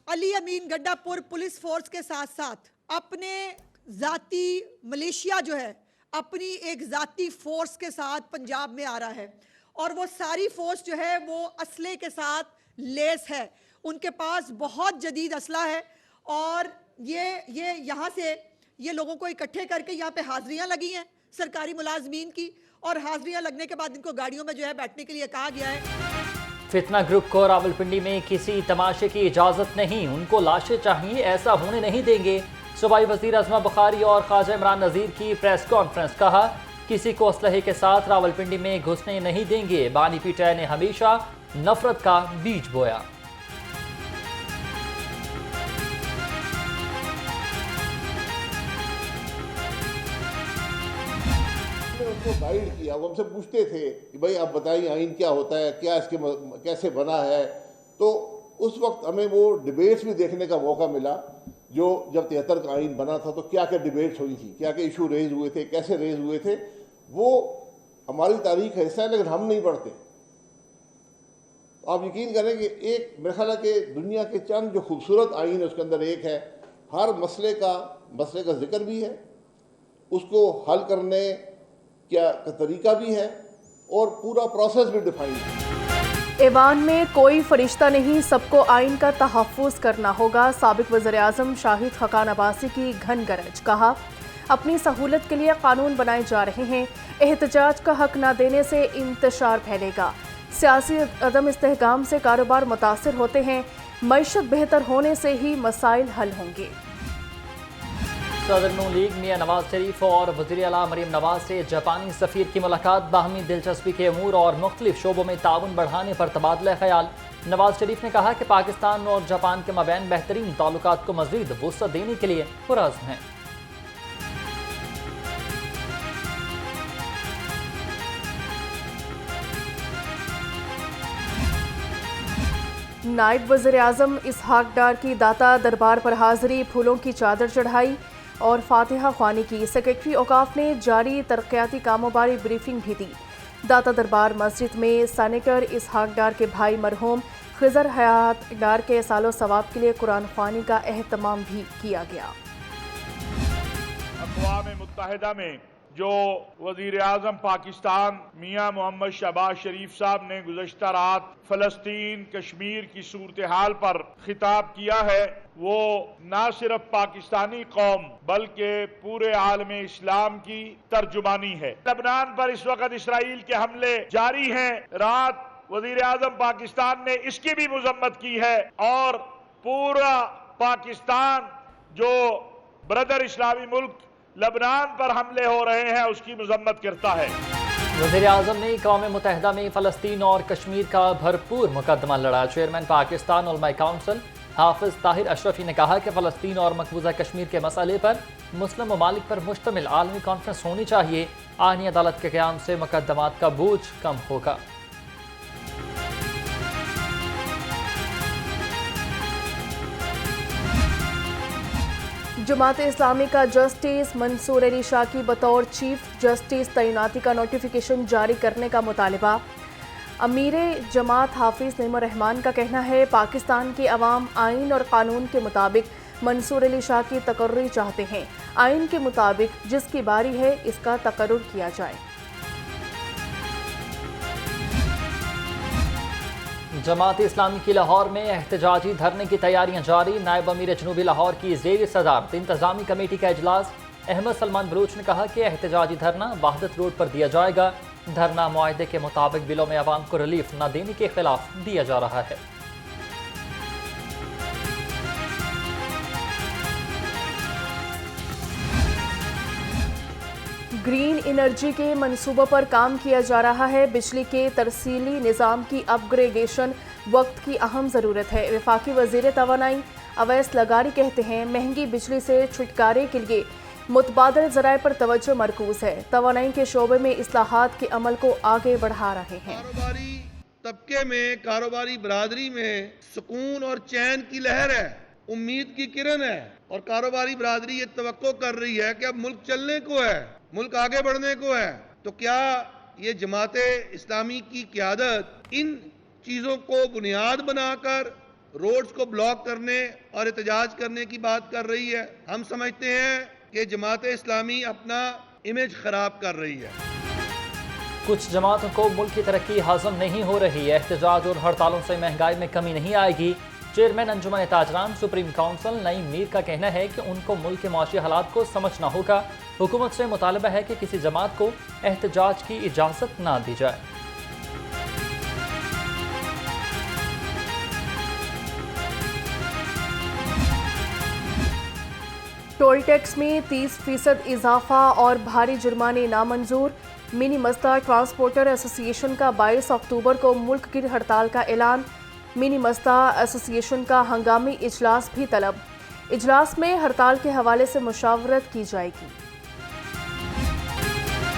अली अमीन गड्डापुर police force के साथ साथ अपने जाती मलेशिया जो है अपनी एक जाती फोर्स के साथ पंजाब में आ रहा है और वो सारी फोर्स जो है वो असले के साथ लेस है। उनके पास बहुत जदीद असला है और ये यहाँ से ये लोगों को इकट्ठे करके यहाँ पे हाजिरियाँ लगी हैं सरकारी मुलाजमीन की और हाजिरियाँ लगने के बाद इनको गाड़ियों में जो है बैठने के लिए कहा गया है। फितना ग्रुप को रावलपिंडी में किसी तमाशे की इजाजत नहीं, उनको लाशें चाहिए, ऐसा होने नहीं देंगे। सूबाई वजीर अजमा बुखारी और ख्वाजा इमरान नज़ीर की प्रेस कॉन्फ्रेंस, कहा किसी को असलहे के साथ रावलपिंडी में घुसने नहीं देंगे। बानी पीटीआई ने हमेशा नफरत का बीज बोया। उनको गाइड किया, वो हमसे पूछते थे कि भाई आप बताइए आइन क्या होता है, क्या इसके कैसे बना है। तो उस वक्त हमें वो डिबेट्स भी देखने का मौका मिला जो जब 73 का आइन बना था तो क्या क्या डिबेट्स हुई थी, क्या क्या इशू रेज हुए थे, कैसे रेज हुए थे। वो हमारी तारीख का हिस्सा है लेकिन हम नहीं पढ़ते। आप यकीन करें कि एक मेरे ख्याल है कि दुनिया के चंद जो खूबसूरत आइन है उसके अंदर एक है, हर मसले का जिक्र भी है, उसको हल करने क्या तरीका भी है और पूरा प्रोसेस भी डिफाइन है। ईवान में कोई फरिश्ता नहीं, सबको आइन का तहफ़्फ़ुज़ करना होगा। साबिक वज़ीर-ए-आज़म शाहिद खकान अब्बासी की घन गरज, कहा अपनी सहूलत के लिए कानून बनाए जा रहे हैं, एहतजाज का हक न देने से इंतशार फैलेगा। सियासी अदम इस्तेहकाम से कारोबार मुतासिर होते हैं, मईशत बेहतर होने से ही मसाइल हल होंगे। सदर नून लीग मियां नवाज शरीफ और वज़ीर आला मरीम नवाज से जापानी सफ़ीर की मुलाकात, बाहमी दिलचस्पी के अमूर और मुख्तलिफ शोबों में ताउन बढ़ाने पर तबादला ख्याल। नवाज शरीफ ने कहा कि पाकिस्तान और जापान के मबैन बेहतरीन ताल्लुकात को मज़ीद वुसअत देने के लिए पुरअज़्म हैं। नायब वज़ीर-ए-आज़म इसहाक डार की दाता दरबार पर हाजिरी, फूलों की चादर चढ़ाई और फातिहा ख्वानी की। सेक्रेटरी औकाफ ने जारी तरक्याती कामों बारे ब्रीफिंग भी दी। दाता दरबार मस्जिद में सेनेटर इसहाक डार के भाई मरहूम खिजर हयात डार के सालो सवाब के लिए कुरान ख्वानी का एहतमाम भी किया गया। अक़वाम मुत्तहिदा में जो वज़ीर आज़म पाकिस्तान मियां मोहम्मद शहबाज शरीफ साहब ने गुज़श्ता रात फ़लस्तीन कश्मीर की सूरत हाल पर खिताब किया है, वो न सिर्फ पाकिस्तानी कौम बल्कि पूरे आलम इस्लाम की तर्जुमानी है। लबनान पर इस वक्त इसराइल के हमले जारी हैं। रात वज़ीर आज़म पाकिस्तान ने इसकी भी मज़म्मत की है और पूरा पाकिस्तान जो ब्रदर इस्लामी मुल्क लबनान पर हमले हो रहे हैं उसकी मज़म्मत करता है। वज़ीर आज़म ने अक़वाम मुत्तहिदा में फ़लस्तीन और कश्मीर का भरपूर मुकदमा लड़ा। चेयरमैन पाकिस्तान उलमा काउंसिल हाफिज़ ताहिर अशरफी ने कहा कि फ़लस्तीन और मकबूजा कश्मीर के मसले पर मुस्लिम ममालिक पर मुश्तमिल आलमी कॉन्फ्रेंस होनी चाहिए। आईनी अदालत के क़याम से मुकदमात का बोझ कम होगा। जमात इस्लामी का जस्टिस मंसूर अली शाह की बतौर चीफ जस्टिस तैनाती का नोटिफिकेशन जारी करने का मुतालिबा। अमीर जमात हाफिज नईमुर रहमान का कहना है पाकिस्तान की अवाम आइन और कानून के मुताबिक मंसूर अली शाह की तकर्री चाहते हैं। आइन के मुताबिक जिसकी बारी है इसका तकर्रुर किया जाए। जमात इस्लामी की लाहौर में एहतजाजी धरने की तैयारियां जारी। नायब अमीर जनूबी लाहौर की ज़ेर सदारत इंतजामी कमेटी का इजलास। अहमद सलमान बलूच ने कहा कि एहतजाजी धरना वहदत रोड पर दिया जाएगा। धरना मुआहदे के मुताबिक बिलों में आवाम को रिलीफ न देने के खिलाफ दिया जा रहा है। ग्रीन एनर्जी के मंसूबों पर काम किया जा रहा है। बिजली के तरसीली निज़ाम की अपग्रेडेशन वक्त की अहम ज़रूरत है। वफाकी वज़ीर तवानाई अवैस लगारी कहते हैं महंगी बिजली से छुटकारे के लिए मुतबादल ज़राए पर तवज्जो मरकूज़ है। तवानाई के शोबे में इस्लाहात के अमल को आगे बढ़ा रहे हैं। कारोबारी तबके में, कारोबारी बरादरी में सुकून और चैन की लहर है, उम्मीद की किरण है और कारोबारी बरादरी ये तवक्को कर रही है कि अब मुल्क चलने को है, मुल्क आगे बढ़ने को है। तो क्या ये जमात इस्लामी की क़यादत इन चीज़ों को बुनियाद बनाकर रोड्स को ब्लॉक करने और एहतजाज करने की बात कर रही है। हम समझते हैं कि जमात इस्लामी अपना इमेज खराब कर रही है। कुछ जमातों को मुल्क की तरक्की हजम नहीं हो रही है। एहतजाज और हड़तालों से महंगाई में कमी नहीं आएगी। चेयरमैन अंजुमन ताजरान सुप्रीम काउंसिल नईम मीर का कहना है कि उनको मुल्क के माशी हालात को समझना होगा। हुकूमत से मुतालबा है कि किसी जमात को एहतजाज की इजाज़त ना दी जाए। टोल टैक्स में 30% इजाफा और भारी जुर्माने नामंजूर। मिनी मस्ता ट्रांसपोर्टर एसोसिएशन का 22 अक्टूबर को मुल्क की हड़ताल का ऐलान। मिनी मस्ता एसोसिएशन का हंगामी इजलास भी तलब। इजलास में हड़ताल के हवाले से मुशावरत की जाएगी।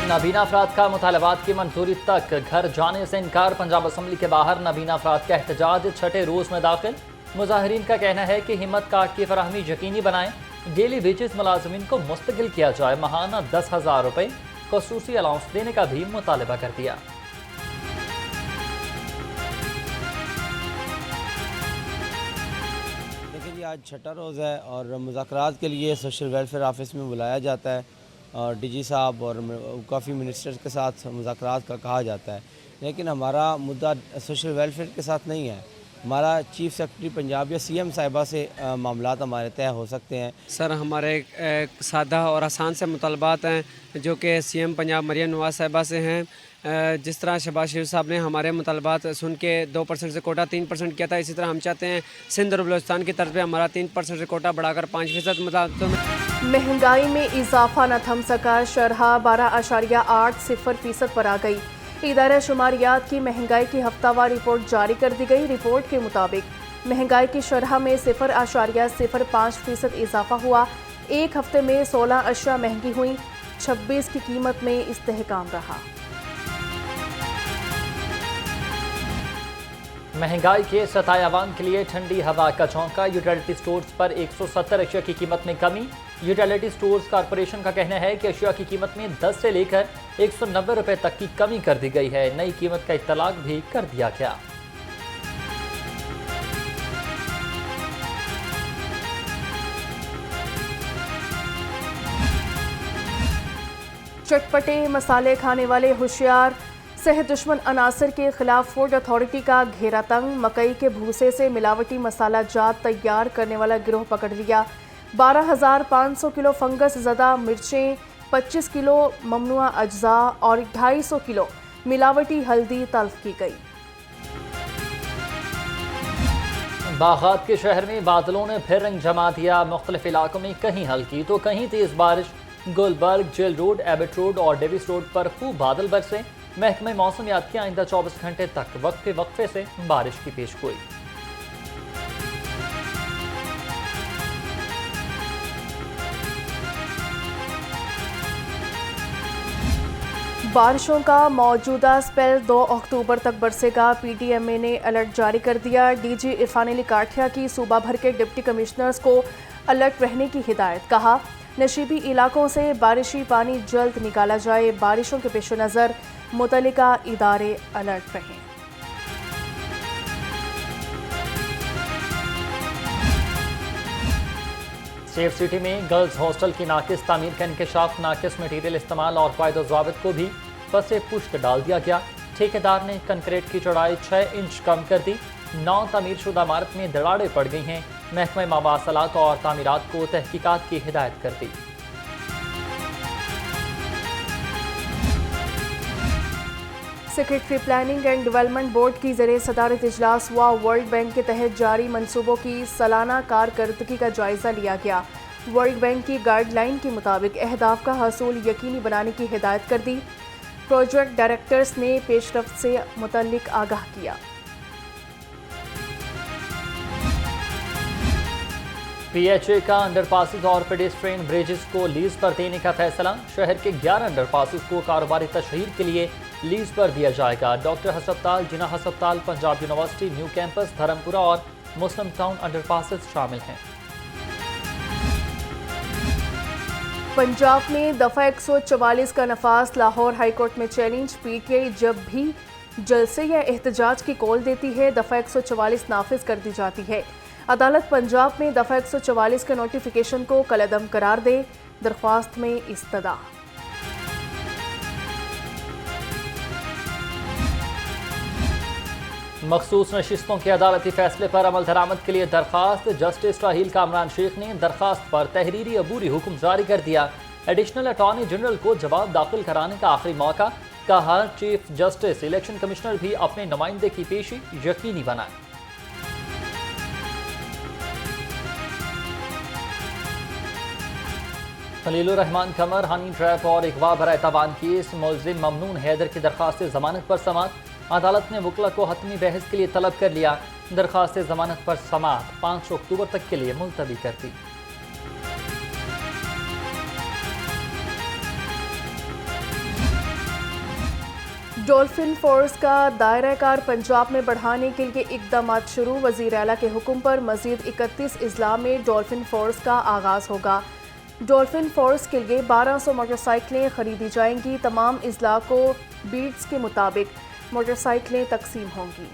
नाबीना अफराद का मुतालबात की मंजूरी तक घर जाने से इनकार। पंजाब असम्बली के बाहर नाबीना अफराद का एहतजाज छठे रोज में दाखिल। मुजाहिरीन का कहना है कि हिम्मत कार्ड की फराहमी यकीनी बनाएं। डेली वेजेस मुलाजमीन को मुस्तकिल किया जाए। माहाना 10,000 रुपये खसूसी अलाउंस देने का भी मुतालबा कर दिया। देखिए जी, आज छठा रोज़ है और मुज़ाकरात के लिए सोशल वेलफेयर ऑफिस में बुलाया जाता है और डीजी साहब और काफ़ी मिनिस्टर्स के साथ मुज़ाकरात का कहा जाता है, लेकिन हमारा मुद्दा सोशल वेलफेयर के साथ नहीं है। हमारा चीफ सेक्रेटरी पंजाब या सीएम साहिबा से मामलात हमारे तय हो सकते हैं। सर, हमारे सादा और आसान से मुतालबात हैं जो कि सीएम पंजाब मरियम नवाज साहिबा से हैं। जिस तरह शहबाज शरीफ साहब ने हमारे मुतालबात सुन के 2% से कोटा 3% किया था, इसी तरह हम चाहते हैं सिंध और बलूचिस्तान की तर्ज पे हमारा 3% से कोटा बढ़ाकर 5% महंगाई में इजाफा न थम सका। शरह 12.80% पर आ गई। इदारा शुमारियात की महंगाई की हफ्तावार रिपोर्ट जारी कर दी गई। रिपोर्ट के मुताबिक महंगाई की शरह में 0.05% इजाफा हुआ। एक हफ्ते में 16 अशिया महंगी हुई। 26 की कीमत में इस्तेहकाम रहा। महंगाई के सतायावान के लिए ठंडी हवा का झोंका। यूटिलिटी स्टोर्स पर 170 अशिया की कीमत में कमी। यूटिलिटी स्टोर्स कॉरपोरेशन का कहना है कि अशिया की कीमत में 10 से लेकर 190 रुपए तक की कमी कर दी गई है। नई कीमत का इत्तलाक भी कर दिया गया। चटपटे मसाले खाने वाले होशियार। सेहत दुश्मन अनासर के खिलाफ फूड अथॉरिटी का घेरा तंग। मकई के भूसे से मिलावटी मसाला जात तैयार करने वाला गिरोह पकड़ लिया। 12,500 किलो फंगस ज़दा मिर्चें, 25 किलो ममनुआ अज्जा और 250 किलो मिलावटी हल्दी तल्फ की गई। बागात के शहर में बादलों ने फिर रंग जमा दिया। मुख्तलिफ इलाकों में कहीं हल्की तो कहीं तेज बारिश। Gulberg, Jail Road, Abbott Road और डेविस रोड पर खूब बादल बरसे। महकमे मौसमियात की आइंदा 24 घंटे तक वक्फे से बारिश की पेशगोई। बारिशों का मौजूदा स्पेल 2 अक्टूबर तक बरसेगा। पीडीएमए ने अलर्ट जारी कर दिया। डीजी इरफान अली काठिया की सूबा भर के डिप्टी कमिश्नर्स को अलर्ट रहने की हिदायत। कहा, नशीबी इलाकों से बारिशी पानी जल्द निकाला जाए। बारिशों के पेश नज़र मुतल्लिका इदारे अलर्ट रहें। सेफ सिटी में गर्ल्स हॉस्टल की नाकिस तामीर का इंकशाफ। नाकिस मटीरियल इस्तेमाल और कायदो ज़वाबित को भी पसे पुश्त डाल दिया गया। ठेकेदार ने कंक्रीट की चौड़ाई 6 इंच कम कर दी। 9 तामीरशुदा इमारत में दरारें पड़ गई हैं। महकमा मवासलात और तामीरात को तहकीकात की हिदायत कर दी। Secretary planning and development board की ज़रिए सदारत इजलास हुआ। वर्ल्ड बैंक के तहत जारी मंसूबों की सालाना कारकर्दगी का जायजा लिया गया। वर्ल्ड बैंक की गाइडलाइन के मुताबिक अहदाफ का हासिल यकीनी बनाने की हिदायत कर दी। प्रोजेक्ट डायरेक्टर्स ने पेशरफ्त से मुतल्लिक आगाह किया। पीएचए का अंडरपासेस और पेडेस्ट्रियन ब्रिजेस को लीज पर देने का फैसला। शहर के 11 अंडरपासेस को कारोबारी तशहीर के लिए लीज पर दिया जाएगा। डॉक्टर हस्पताल, जिना हस्पताल, Punjab university, New Campus, Dharampura और मुस्लिम टाउन अंडरपासेस शामिल हैं। पंजाब में दफ़ा 144 का नफाज। लाहौर हाईकोर्ट में चैलेंज। पीटीआई जब भी जलसे या एहतजाज की कॉल देती है, दफ़ा 144 नाफिज कर दी जाती है। अदालत पंजाब में दफ़ा 144 के नोटिफिकेशन को कलअदम करार दे, दरख्वास्त में इस्तदा। मखसूस नशिस्तों के अदालती फैसले पर अमल दरामद के लिए दरखास्त। जस्टिस राहील कामरान शेख ने दरखास्त पर तहरीरी अबूरी हुक्म जारी कर दिया। एडिशनल अटॉर्नी जनरल को जवाब दाखिल कराने का आखिरी मौका। कहा, चीफ जस्टिस इलेक्शन कमिश्नर भी अपने नुमाइंदे की पेशी यकीनी बनाए। खलीलुर रहमान कमर हनी ट्रैप और अगवा बराए तावान केस। मुलजिम ममनून हैदर की दरखास्त जमानत पर समाअत। अदालत ने वकला को हतमी बहस के लिए तलब कर लिया। दरखास्त जमानत पर समाअत 5 अक्टूबर तक के लिए मुलतवी कर दी। डॉल्फिन फोर्स का दायरा कार पंजाब में बढ़ाने के लिए इकदाम शुरू। वज़ीर आला के हुक्म पर मजीद 31 अजला में डॉल्फिन फोर्स का आगाज होगा। डॉल्फिन फोर्स के लिए 1200 मोटरसाइकिलें खरीदी जाएंगी। तमाम अजला को बीट्स के मुताबिक मोटरसाइकिलें तकसीम होंगी।